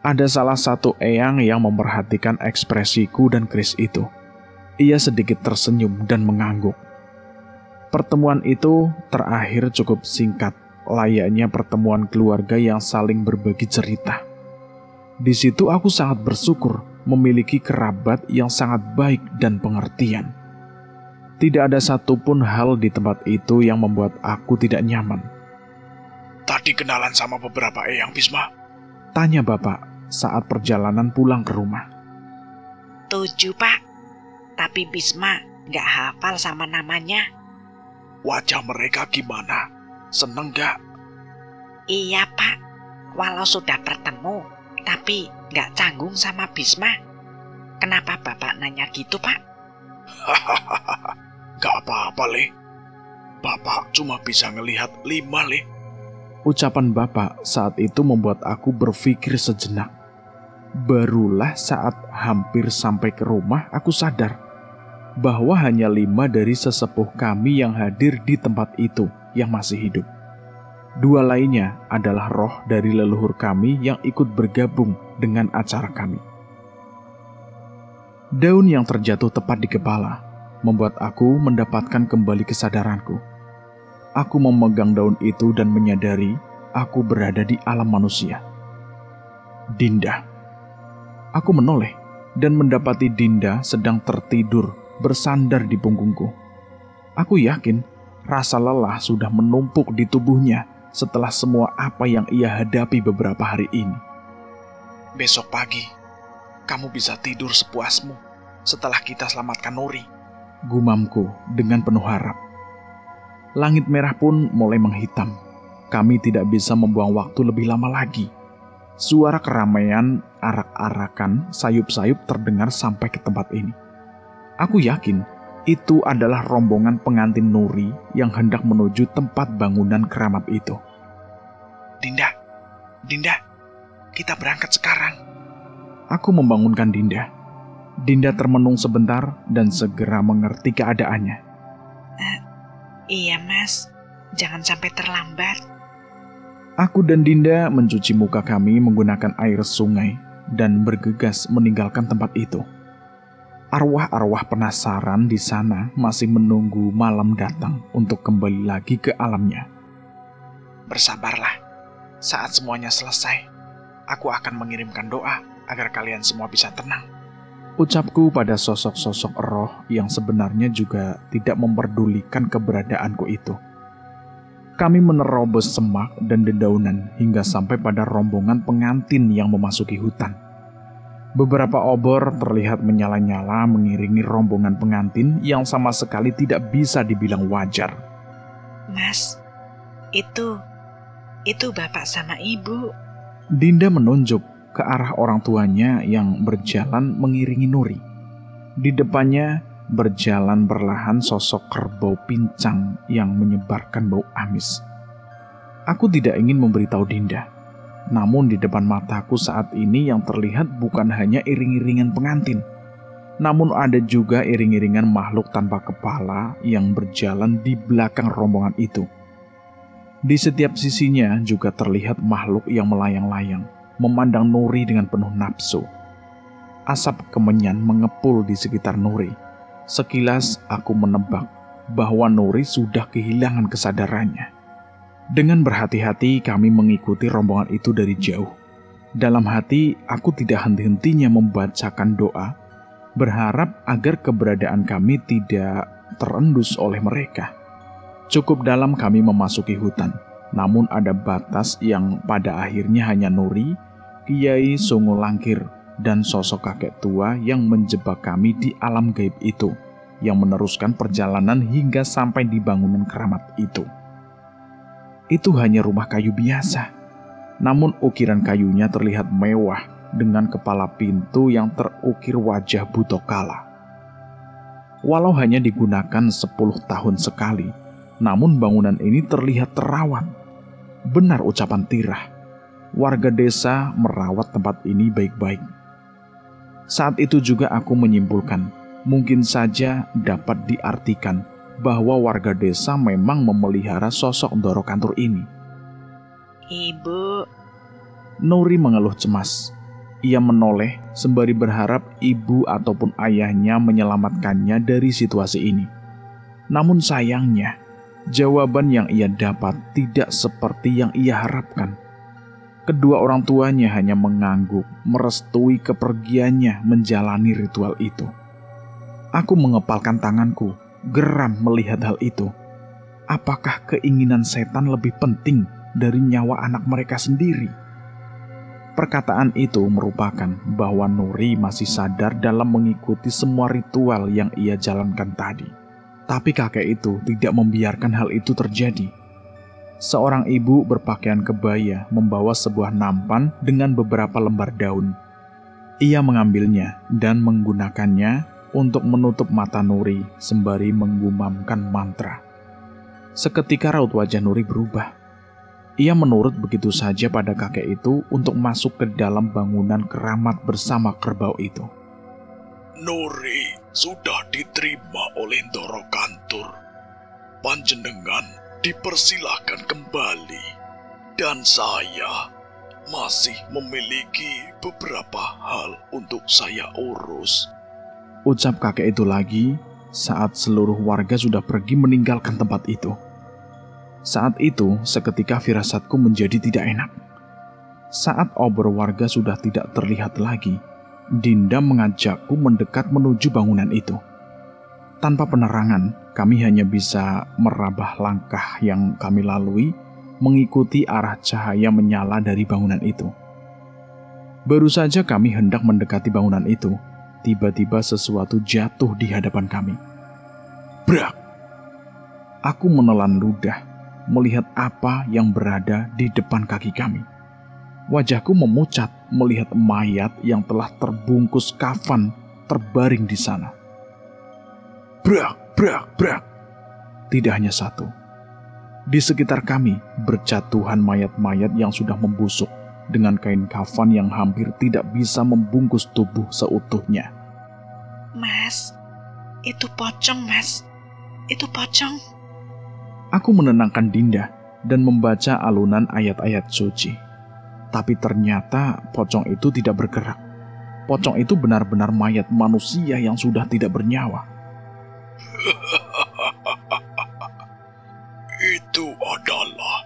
Ada salah satu eyang yang memperhatikan ekspresiku dan keris itu. Ia sedikit tersenyum dan mengangguk. Pertemuan itu terakhir cukup singkat, layaknya pertemuan keluarga yang saling berbagi cerita. Di situ aku sangat bersyukur memiliki kerabat yang sangat baik dan pengertian. Tidak ada satupun hal di tempat itu yang membuat aku tidak nyaman. Tadi kenalan sama beberapa eyang, Bisma? Tanya bapak saat perjalanan pulang ke rumah. 7, Pak. Tapi Bisma nggak hafal sama namanya. Wajah mereka gimana? Seneng gak? Iya, Pak. Walau sudah bertemu, tapi nggak canggung sama Bisma. Kenapa Bapak nanya gitu, Pak? Hahaha, gak apa-apa, Le. Bapak cuma bisa ngelihat 5, Le. Ucapan bapak saat itu membuat aku berpikir sejenak. Barulah saat hampir sampai ke rumah aku sadar bahwa hanya 5 dari sesepuh kami yang hadir di tempat itu yang masih hidup. 2 lainnya adalah roh dari leluhur kami yang ikut bergabung dengan acara kami. Daun yang terjatuh tepat di kepala membuat aku mendapatkan kembali kesadaranku. Aku memegang daun itu dan menyadari aku berada di alam manusia. Dinda. Aku menoleh dan mendapati Dinda sedang tertidur bersandar di punggungku. Aku yakin rasa lelah sudah menumpuk di tubuhnya setelah semua apa yang ia hadapi beberapa hari ini. Besok pagi, kamu bisa tidur sepuasmu setelah kita selamatkan Nuri. Gumamku dengan penuh harap. Langit merah pun mulai menghitam. Kami tidak bisa membuang waktu lebih lama lagi. Suara keramaian, arak-arakan, sayup-sayup terdengar sampai ke tempat ini. Aku yakin itu adalah rombongan pengantin Nuri yang hendak menuju tempat bangunan keramat itu. Dinda, kita berangkat sekarang. Aku membangunkan Dinda. Dinda termenung sebentar dan segera mengerti keadaannya. Iya, Mas. Jangan sampai terlambat. Aku dan Dinda mencuci muka kami menggunakan air sungai dan bergegas meninggalkan tempat itu. Arwah-arwah penasaran di sana masih menunggu malam datang untuk kembali lagi ke alamnya. Bersabarlah. Saat semuanya selesai, aku akan mengirimkan doa agar kalian semua bisa tenang. Ucapku pada sosok-sosok roh yang sebenarnya juga tidak memperdulikan keberadaanku itu. Kami menerobos semak dan dedaunan hingga sampai pada rombongan pengantin yang memasuki hutan. Beberapa obor terlihat menyala-nyala mengiringi rombongan pengantin yang sama sekali tidak bisa dibilang wajar. Mas, itu Bapak sama Ibu. Dinda menunjuk ke arah orang tuanya yang berjalan mengiringi Nuri. Di depannya berjalan perlahan sosok kerbau pincang yang menyebarkan bau amis. Aku tidak ingin memberitahu Dinda, namun di depan mataku saat ini yang terlihat bukan hanya iring-iringan pengantin, namun ada juga iring-iringan makhluk tanpa kepala yang berjalan di belakang rombongan itu. Di setiap sisinya juga terlihat makhluk yang melayang-layang, memandang Nuri dengan penuh nafsu. Asap kemenyan mengepul di sekitar Nuri. Sekilas aku menebak bahwa Nuri sudah kehilangan kesadarannya. Dengan berhati-hati kami mengikuti rombongan itu dari jauh. Dalam hati aku tidak henti-hentinya membacakan doa berharap agar keberadaan kami tidak terendus oleh mereka. Cukup dalam kami memasuki hutan, namun ada batas yang pada akhirnya hanya Nuri, Kiai Songo Langkir, dan sosok kakek tua yang menjebak kami di alam gaib itu, yang meneruskan perjalanan hingga sampai di bangunan keramat itu. Itu hanya rumah kayu biasa, namun ukiran kayunya terlihat mewah dengan kepala pintu yang terukir wajah Butokala. Walau hanya digunakan 10 tahun sekali, namun bangunan ini terlihat terawat. Benar ucapan Tirah, warga desa merawat tempat ini baik-baik. Saat itu juga aku menyimpulkan, mungkin saja dapat diartikan bahwa warga desa memang memelihara sosok Ndoro Kantur ini. Ibu, Nuri mengeluh cemas. Ia menoleh sembari berharap ibu ataupun ayahnya menyelamatkannya dari situasi ini. Namun sayangnya, jawaban yang ia dapat tidak seperti yang ia harapkan. Kedua orang tuanya hanya mengangguk, merestui kepergiannya menjalani ritual itu. Aku mengepalkan tanganku, geram melihat hal itu. Apakah keinginan setan lebih penting dari nyawa anak mereka sendiri? Perkataan itu merupakan bahwa Nuri masih sadar dalam mengikuti semua ritual yang ia jalankan tadi. Tapi kakek itu tidak membiarkan hal itu terjadi. Seorang ibu berpakaian kebaya membawa sebuah nampan dengan beberapa lembar daun. Ia mengambilnya dan menggunakannya untuk menutup mata Nuri sembari menggumamkan mantra. Seketika raut wajah Nuri berubah. Ia menurut begitu saja pada kakek itu untuk masuk ke dalam bangunan keramat bersama kerbau itu. Nuri sudah diterima oleh Ndoro Kantur. Panjenengan dipersilahkan kembali. Dan saya masih memiliki beberapa hal untuk saya urus. Ucap kakek itu lagi saat seluruh warga sudah pergi meninggalkan tempat itu. Saat itu, seketika firasatku menjadi tidak enak. Saat obor warga sudah tidak terlihat lagi, Dinda mengajakku mendekat menuju bangunan itu. Tanpa penerangan, kami hanya bisa merabah langkah yang kami lalui, mengikuti arah cahaya menyala dari bangunan itu. Baru saja kami hendak mendekati bangunan itu, tiba-tiba sesuatu jatuh di hadapan kami. Brak! Aku menelan ludah, melihat apa yang berada di depan kaki kami. Wajahku memucat melihat mayat yang telah terbungkus kafan terbaring di sana. Brak, brak, brak. Tidak hanya satu. Di sekitar kami berjatuhan mayat-mayat yang sudah membusuk dengan kain kafan yang hampir tidak bisa membungkus tubuh seutuhnya. Mas, itu pocong, Mas. Itu pocong. Aku menenangkan Dinda dan membaca alunan ayat-ayat suci. Tapi ternyata pocong itu tidak bergerak. Pocong itu benar-benar mayat manusia yang sudah tidak bernyawa. Itu adalah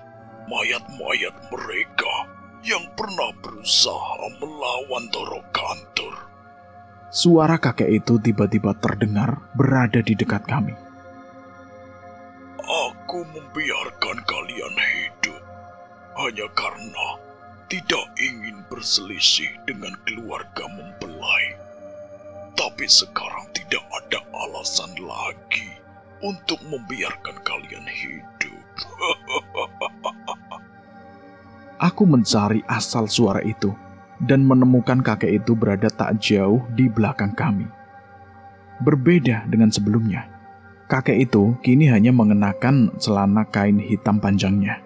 mayat-mayat mereka yang pernah berusaha melawan Ndoro Kantur. Suara kakek itu tiba-tiba terdengar berada di dekat kami. Aku membiarkan kalian hidup hanya karena tidak ingin berselisih dengan keluarga mempelai. Tapi sekarang tidak ada alasan lagi untuk membiarkan kalian hidup. Aku mencari asal suara itu dan menemukan kakek itu berada tak jauh di belakang kami. Berbeda dengan sebelumnya. Kakek itu kini hanya mengenakan celana kain hitam panjangnya.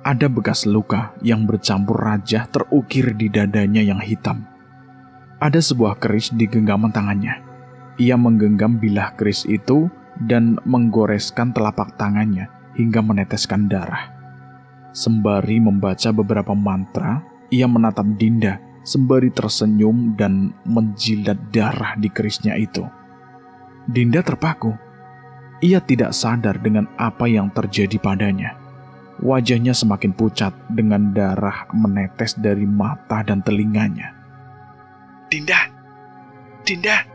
Ada bekas luka yang bercampur rajah terukir di dadanya yang hitam. Ada sebuah keris di genggaman tangannya. Ia menggenggam bilah keris itu dan menggoreskan telapak tangannya hingga meneteskan darah. Sembari membaca beberapa mantra, ia menatap Dinda sembari tersenyum dan menjilat darah di kerisnya itu. Dinda terpaku. Ia tidak sadar dengan apa yang terjadi padanya. Wajahnya semakin pucat dengan darah menetes dari mata dan telinganya. Dinda, Dinda,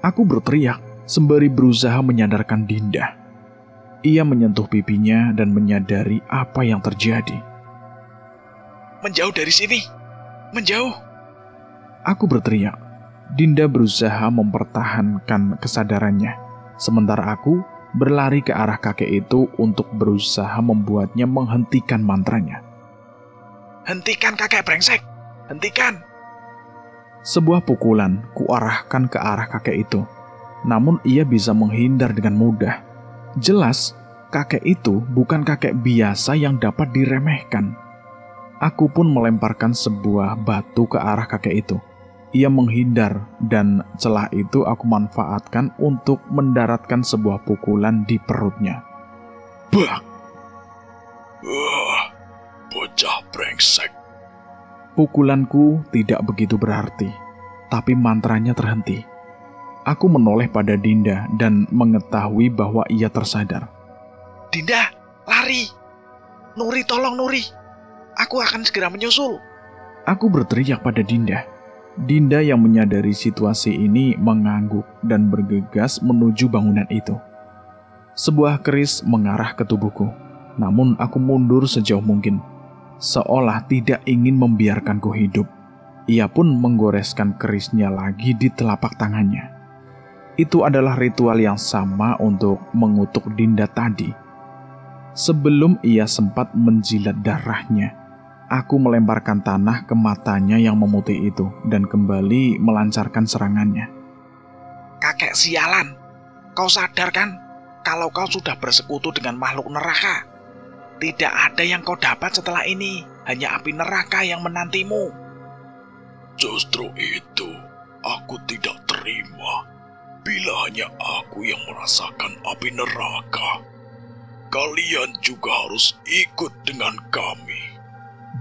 Aku berteriak sembari berusaha menyadarkan Dinda. Ia menyentuh pipinya dan menyadari apa yang terjadi. Menjauh dari sini! Menjauh! Aku berteriak. Dinda berusaha mempertahankan kesadarannya, sementara aku berlari ke arah kakek itu untuk berusaha membuatnya menghentikan mantranya. Hentikan kakek brengsek! Hentikan! Sebuah pukulan kuarahkan ke arah kakek itu, namun ia bisa menghindar dengan mudah. Jelas, kakek itu bukan kakek biasa yang dapat diremehkan. Aku pun melemparkan sebuah batu ke arah kakek itu. Ia menghindar dan celah itu aku manfaatkan untuk mendaratkan sebuah pukulan di perutnya. Bak! Bocah brengsek. Pukulanku tidak begitu berarti, tapi mantranya terhenti. Aku menoleh pada Dinda dan mengetahui bahwa ia tersadar. Dinda, lari! Nuri, tolong Nuri! Aku akan segera menyusul. Aku berteriak pada Dinda. Dinda yang menyadari situasi ini mengangguk dan bergegas menuju bangunan itu. Sebuah keris mengarah ke tubuhku, namun aku mundur sejauh mungkin, seolah tidak ingin membiarkanku hidup. Ia pun menggoreskan kerisnya lagi di telapak tangannya. Itu adalah ritual yang sama untuk mengutuk Dinda tadi. Sebelum ia sempat menjilat darahnya, aku melemparkan tanah ke matanya yang memutih itu dan kembali melancarkan serangannya. Kakek sialan, kau sadar kan kalau kau sudah bersekutu dengan makhluk neraka? Tidak ada yang kau dapat setelah ini, hanya api neraka yang menantimu. Justru itu, aku tidak terima bila hanya aku yang merasakan api neraka. Kalian juga harus ikut dengan kami.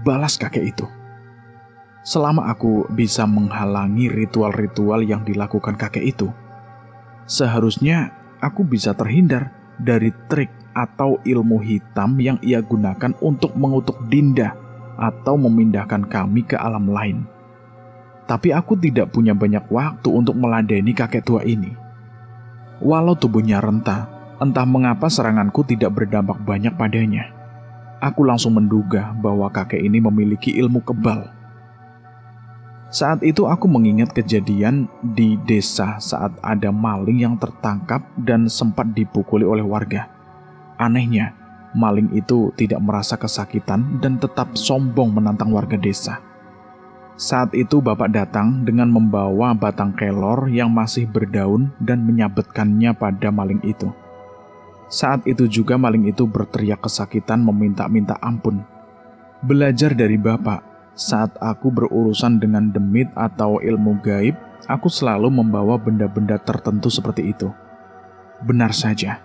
Balas kakek itu. Selama aku bisa menghalangi ritual-ritual yang dilakukan kakek itu, seharusnya aku bisa terhindar dari trik atau ilmu hitam yang ia gunakan untuk mengutuk Dinda atau memindahkan kami ke alam lain. Tapi aku tidak punya banyak waktu untuk meladeni kakek tua ini. Walau tubuhnya renta, entah mengapa seranganku tidak berdampak banyak padanya. Aku langsung menduga bahwa kakek ini memiliki ilmu kebal. Saat itu aku mengingat kejadian di desa saat ada maling yang tertangkap dan sempat dipukuli oleh warga. Anehnya, maling itu tidak merasa kesakitan dan tetap sombong menantang warga desa. Saat itu bapak datang dengan membawa batang kelor yang masih berdaun dan menyabetkannya pada maling itu. Saat itu juga maling itu berteriak kesakitan meminta-minta ampun. Belajar dari bapak, saat aku berurusan dengan demit atau ilmu gaib, aku selalu membawa benda-benda tertentu seperti itu. Benar saja,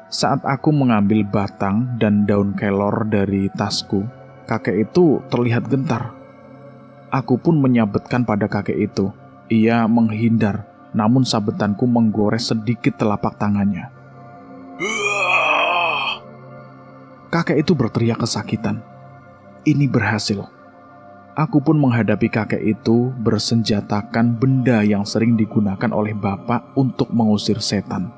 saat aku mengambil batang dan daun kelor dari tasku, kakek itu terlihat gentar. Aku pun menyabetkan pada kakek itu. Ia menghindar, namun sabetanku menggores sedikit telapak tangannya. Kakek itu berteriak kesakitan. Ini berhasil. Aku pun menghadapi kakek itu bersenjatakan benda yang sering digunakan oleh bapak untuk mengusir setan.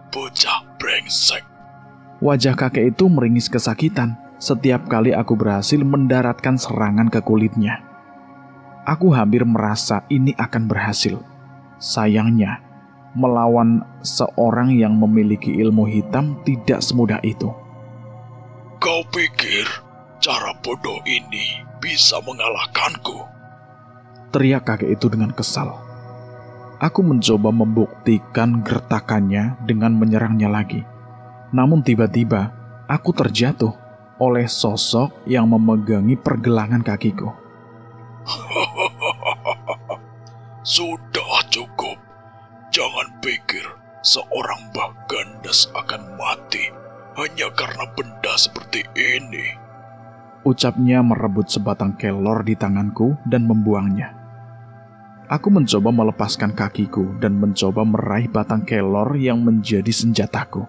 Bocah brengsek. Wajah kakek itu meringis kesakitan setiap kali aku berhasil mendaratkan serangan ke kulitnya. Aku hampir merasa ini akan berhasil. Sayangnya, melawan seorang yang memiliki ilmu hitam tidak semudah itu. Kau pikir cara bodoh ini bisa mengalahkanku? Teriak kakek itu dengan kesal. Aku mencoba membuktikan gertakannya dengan menyerangnya lagi. Namun tiba-tiba, aku terjatuh oleh sosok yang memegangi pergelangan kakiku. Sudah cukup. Jangan pikir seorang Mbah Gandas akan mati hanya karena benda seperti ini. Ucapnya merebut sebatang kelor di tanganku dan membuangnya. Aku mencoba melepaskan kakiku dan mencoba meraih batang kelor yang menjadi senjataku.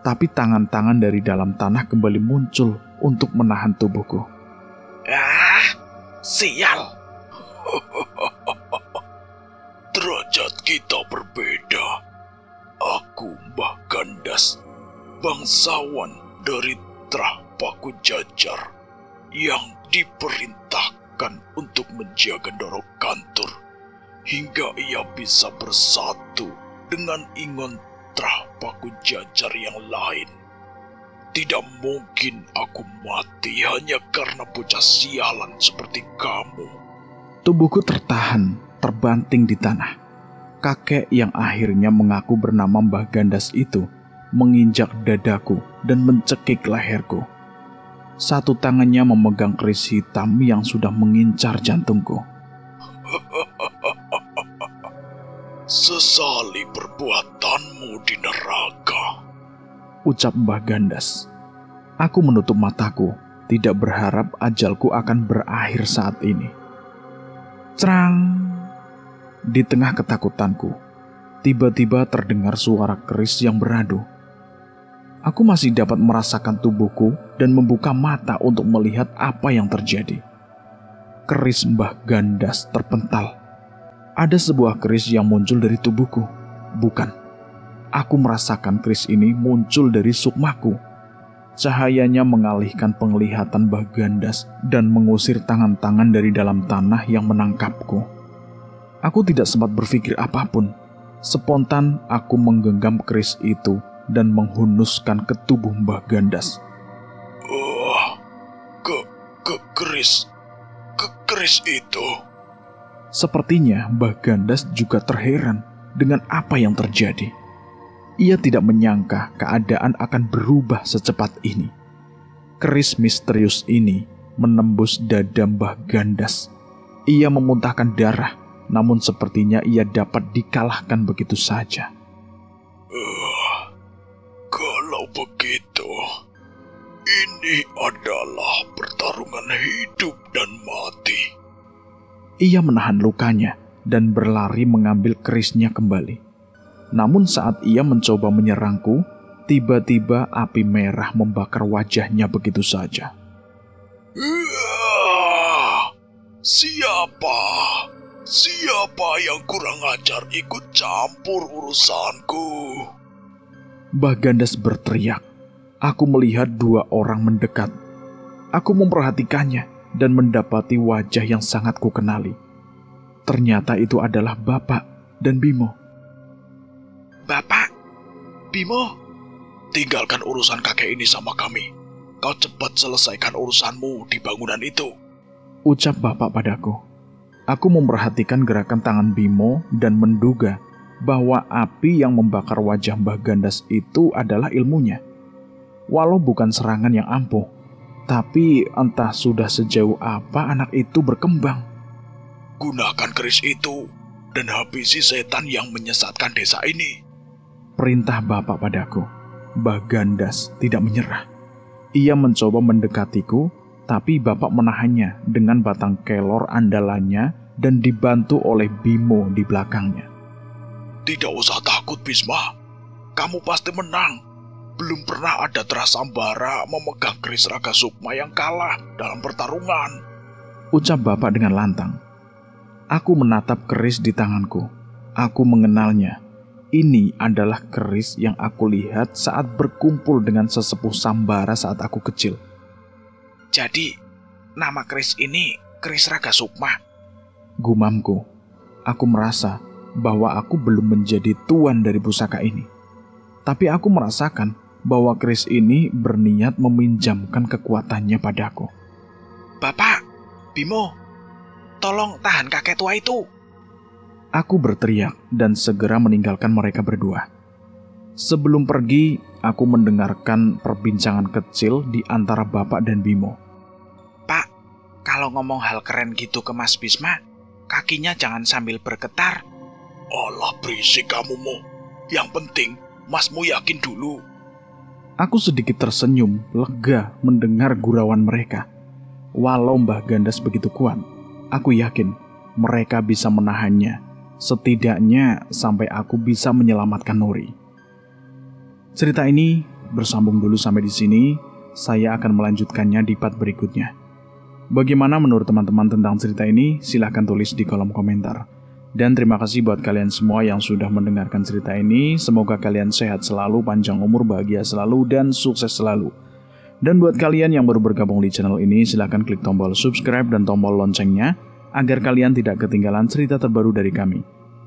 Tapi tangan-tangan dari dalam tanah kembali muncul untuk menahan tubuhku. Sial! kita berbeda. Aku Mbah Gandas, bangsawan dari Trah Paku Jajar yang diperintahkan untuk menjaga Ndoro Kantur hingga ia bisa bersatu dengan Ingon Trah Paku Jajar yang lain. Tidak mungkin aku mati hanya karena bocah sialan seperti kamu. Tubuhku tertahan, terbanting di tanah. Kakek yang akhirnya mengaku bernama Mbah Gandas itu menginjak dadaku dan mencekik leherku. Satu tangannya memegang keris hitam yang sudah mengincar jantungku. Sesali perbuatanmu di neraka, ucap Mbah Gandas. Aku menutup mataku, tidak berharap ajalku akan berakhir saat ini. Cerang! Di tengah ketakutanku, tiba-tiba terdengar suara keris yang beradu. Aku masih dapat merasakan tubuhku dan membuka mata untuk melihat apa yang terjadi. Keris Mbah Gandas terpental. Ada sebuah keris yang muncul dari tubuhku. Bukan. Aku merasakan keris ini muncul dari sukmaku. Cahayanya mengalihkan penglihatan Mbah Gandas dan mengusir tangan-tangan dari dalam tanah yang menangkapku. Aku tidak sempat berpikir apapun. Spontan aku menggenggam keris itu dan menghunuskan ke tubuh Mbah Gandas. Keris itu. Sepertinya Mbah Gandas juga terheran dengan apa yang terjadi. Ia tidak menyangka keadaan akan berubah secepat ini. Keris misterius ini menembus dada Mbah Gandas. Ia memuntahkan darah, namun sepertinya ia dapat dikalahkan begitu saja. Kalau begitu, ini adalah pertarungan hidup dan mati. Ia menahan lukanya dan berlari mengambil kerisnya kembali. Namun saat ia mencoba menyerangku, tiba-tiba api merah membakar wajahnya begitu saja. Siapa yang kurang ajar ikut campur urusanku? Mbah Gandas berteriak. Aku melihat dua orang mendekat. Aku memperhatikannya dan mendapati wajah yang sangat kukenali. Ternyata itu adalah Bapak dan Bimo. Bapak, Bimo, Tinggalkan urusan kakek ini sama kami. Kau cepat selesaikan urusanmu di bangunan itu, ucap Bapak padaku. Aku memperhatikan gerakan tangan Bimo dan menduga bahwa api yang membakar wajah Mbah Gandas itu adalah ilmunya. Walau bukan serangan yang ampuh, tapi entah sudah sejauh apa anak itu berkembang. Gunakan keris itu dan habisi setan yang menyesatkan desa ini, perintah Bapak padaku. Mbah Gandas tidak menyerah. Ia mencoba mendekatiku, tapi Bapak menahannya dengan batang kelor andalannya dan dibantu oleh Bimo di belakangnya. Tidak usah takut, Bisma. Kamu pasti menang. Belum pernah ada Trasambara memegang keris Raga Sukma yang kalah dalam pertarungan, ucap Bapak dengan lantang. Aku menatap keris di tanganku. Aku mengenalnya. Ini adalah keris yang aku lihat saat berkumpul dengan sesepuh Sambara saat aku kecil. Jadi, nama keris ini keris Raga Sukma. Gumamku. Aku merasa bahwa aku belum menjadi tuan dari pusaka ini. Tapi aku merasakan bahwa keris ini berniat meminjamkan kekuatannya padaku. Bapak, Bimo, tolong tahan kakek tua itu. Aku berteriak dan segera meninggalkan mereka berdua. Sebelum pergi, aku mendengarkan perbincangan kecil di antara Bapak dan Bimo. Pak, kalau ngomong hal keren gitu ke Mas Bisma, kakinya jangan sambil bergetar. Alah, berisik kamumu. Yang penting, Masmu yakin dulu. Aku sedikit tersenyum, lega mendengar gurauan mereka. Walau Mbah Gandas begitu kuat, aku yakin mereka bisa menahannya. Setidaknya sampai aku bisa menyelamatkan Nuri. Cerita ini bersambung dulu sampai di sini. Saya akan melanjutkannya di part berikutnya. Bagaimana menurut teman-teman tentang cerita ini? Silahkan tulis di kolom komentar. Dan terima kasih buat kalian semua yang sudah mendengarkan cerita ini. Semoga kalian sehat selalu, panjang umur, bahagia selalu, dan sukses selalu. Dan buat kalian yang baru bergabung di channel ini, silahkan klik tombol subscribe dan tombol loncengnya agar kalian tidak ketinggalan cerita terbaru dari kami.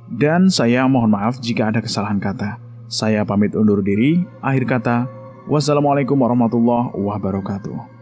Dan saya mohon maaf jika ada kesalahan kata. Saya pamit undur diri. Akhir kata, wassalamualaikum warahmatullahi wabarakatuh.